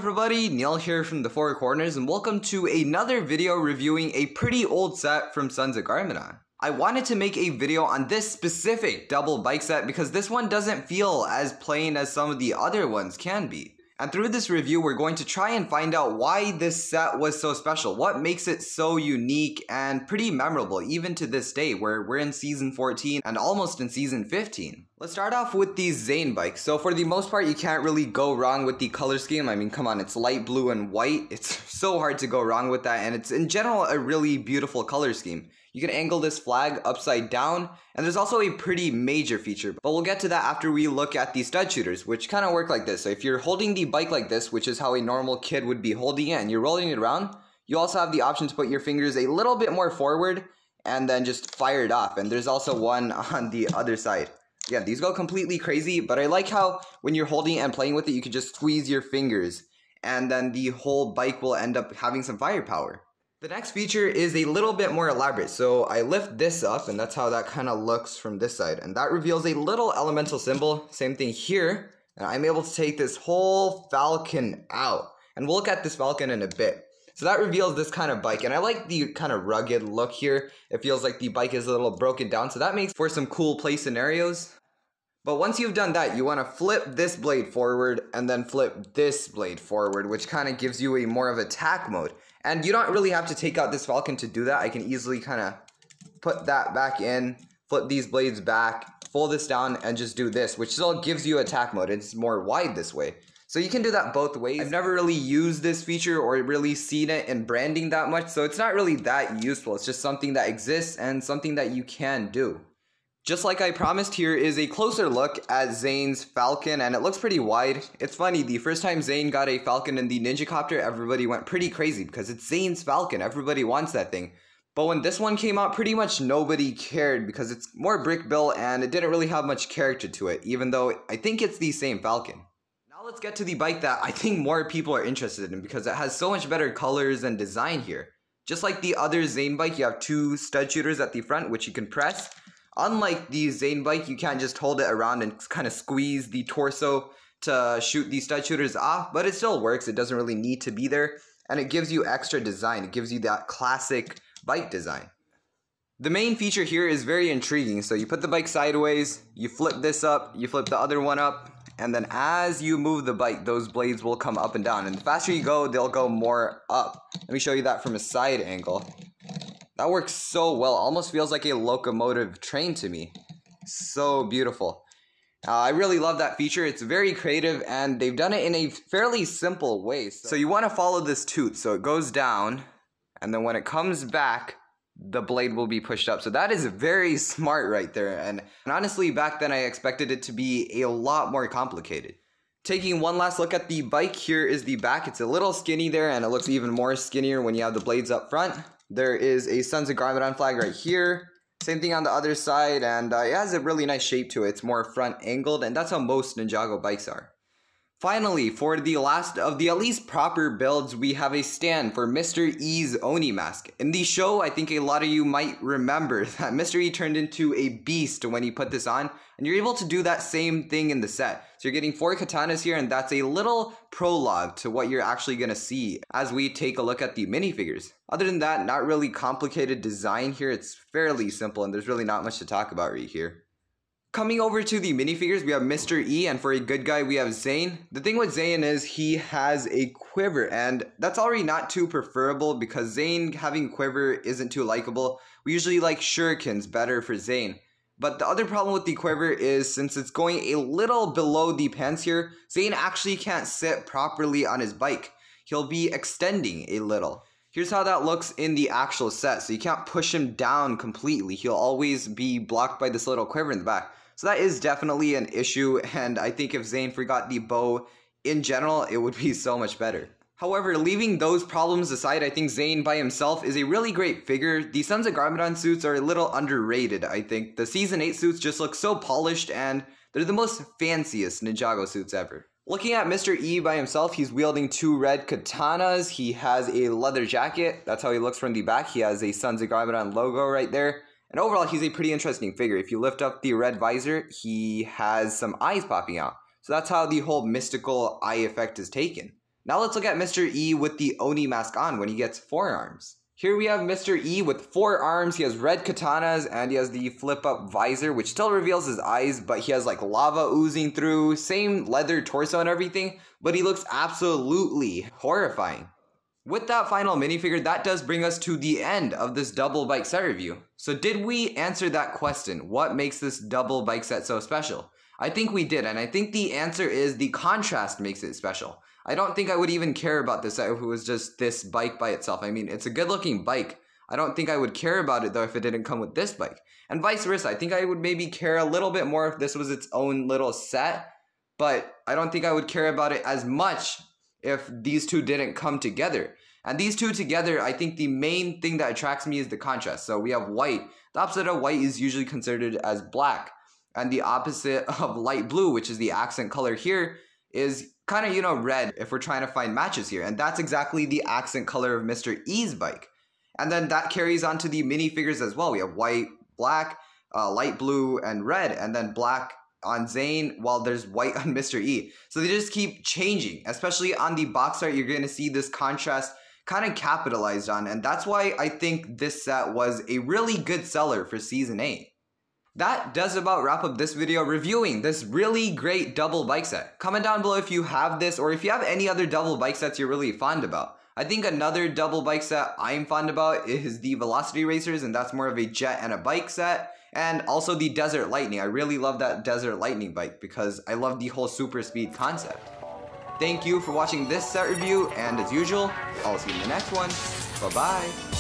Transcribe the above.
everybody, Neil here from the Four Corners, and welcome to another video reviewing a pretty old set from Sons of Garmadon. I wanted to make a video on this specific double bike set because this one doesn't feel as plain as some of the other ones can be. And through this review, we're going to try and find out why this set was so special, what makes it so unique and pretty memorable even to this day where we're in Season 14 and almost in Season 15. Let's start off with the Zane bike. So for the most part, you can't really go wrong with the color scheme. I mean, come on, it's light blue and white. It's so hard to go wrong with that, and it's in general a really beautiful color scheme. You can angle this flag upside down, and there's also a pretty major feature, but we'll get to that after we look at the stud shooters, which kind of work like this. So if you're holding the bike like this, which is how a normal kid would be holding it, and you're rolling it around, you also have the option to put your fingers a little bit more forward and then just fire it off. And there's also one on the other side. Yeah, these go completely crazy, but I like how when you're holding it and playing with it, you can just squeeze your fingers and then the whole bike will end up having some firepower. The next feature is a little bit more elaborate. So I lift this up, and that's how that kind of looks from this side. And that reveals a little elemental symbol. Same thing here. And I'm able to take this whole falcon out. And we'll look at this falcon in a bit. So that reveals this kind of bike. And I like the kind of rugged look here. It feels like the bike is a little broken down. So that makes for some cool play scenarios. But once you've done that, you want to flip this blade forward and then flip this blade forward, which kind of gives you a more of attack mode. And you don't really have to take out this falcon to do that. I can easily kind of put that back in, flip these blades back, fold this down, and just do this, which still gives you attack mode. It's more wide this way. So you can do that both ways. I've never really used this feature or really seen it in branding that much, so it's not really that useful. It's just something that exists and something that you can do. Just like I promised, here is a closer look at Zane's Falcon, and it looks pretty wide. It's funny, the first time Zane got a Falcon in the Ninja Copter, everybody went pretty crazy because it's Zane's Falcon. Everybody wants that thing. But when this one came out, pretty much nobody cared because it's more brick built and it didn't really have much character to it, even though I think it's the same Falcon. Now let's get to the bike that I think more people are interested in because it has so much better colors and design here. Just like the other Zane bike, you have two stud shooters at the front, which you can press. Unlike the Zane bike, you can't just hold it around and kind of squeeze the torso to shoot these stud shooters off, but it still works. It doesn't really need to be there, and it gives you extra design. It gives you that classic bike design. The main feature here is very intriguing. So you put the bike sideways, you flip this up, you flip the other one up, and then as you move the bike, those blades will come up and down. And the faster you go, they'll go more up. Let me show you that from a side angle. That works so well, almost feels like a locomotive train to me. So beautiful. I really love that feature. It's very creative and they've done it in a fairly simple way. So you want to follow this toot. So it goes down and then when it comes back, the blade will be pushed up. So that is very smart right there. And honestly, back then I expected it to be a lot more complicated. Taking one last look at the bike, here is the back. It's a little skinny there and it looks even more skinnier when you have the blades up front. There is a Sons of Garmadon flag right here. Same thing on the other side, and it has a really nice shape to it. It's more front angled, and that's how most Ninjago bikes are. Finally, for the last of the at least proper builds, we have a stand for Mr. E's Oni mask. In the show, I think a lot of you might remember that Mr. E turned into a beast when he put this on, and you're able to do that same thing in the set. So you're getting 4 katanas here, and that's a little prologue to what you're actually going to see as we take a look at the minifigures. Other than that, not really complicated design here. It's fairly simple, and there's really not much to talk about right here. Coming over to the minifigures, we have Mr. E, and for a good guy, we have Zane. The thing with Zane is he has a quiver, and that's already not too preferable because Zane having a quiver isn't too likable. We usually like shurikens better for Zane. But the other problem with the quiver is since it's going a little below the pants here, Zane actually can't sit properly on his bike. He'll be extending a little. Here's how that looks in the actual set. So you can't push him down completely. He'll always be blocked by this little quiver in the back. So that is definitely an issue, and I think if Zane forgot the bow in general, it would be so much better. However, leaving those problems aside, I think Zane by himself is a really great figure. The Sons of Garmadon suits are a little underrated, I think. The Season 8 suits just look so polished, and they're the most fanciest Ninjago suits ever. Looking at Mr. E by himself, he's wielding 2 red katanas. He has a leather jacket. That's how he looks from the back. He has a Sons of Garmadon logo right there. And overall, he's a pretty interesting figure. If you lift up the red visor, he has some eyes popping out. So that's how the whole mystical eye effect is taken. Now let's look at Mr. E with the Oni mask on when he gets 4 arms. Here we have Mr. E with 4 arms. He has red katanas and he has the flip up visor, which still reveals his eyes, but he has like lava oozing through, same leather torso and everything, but he looks absolutely horrifying. With that final minifigure, that does bring us to the end of this double bike set review. So did we answer that question? What makes this double bike set so special? I think we did, and I think the answer is the contrast makes it special. I don't think I would even care about this set if it was just this bike by itself. I mean, it's a good looking bike. I don't think I would care about it though if it didn't come with this bike. And vice versa, I think I would maybe care a little bit more if this was its own little set, but I don't think I would care about it as much if these two didn't come together. And these two together, I think the main thing that attracts me is the contrast. So we have white. The opposite of white is usually considered as black. And the opposite of light blue, which is the accent color here, is kind of, you know, red if we're trying to find matches here. And that's exactly the accent color of Mr. E's bike. And then that carries on to the minifigures as well. We have white, black, light blue, and red. And then black on Zane, while there's white on Mr. E. So they just keep changing. Especially on the box art, you're going to see this contrast kind of capitalized on. And that's why I think this set was a really good seller for Season 8. That does about wrap up this video reviewing this really great double bike set. Comment down below if you have this or if you have any other double bike sets you're really fond about. I think another double bike set I'm fond about is the Velocity Racers, and that's more of a jet and a bike set. And also the Desert Lightning. I really love that Desert Lightning bike because I love the whole super speed concept. Thank you for watching this set review, and as usual, I'll see you in the next one. Bye bye.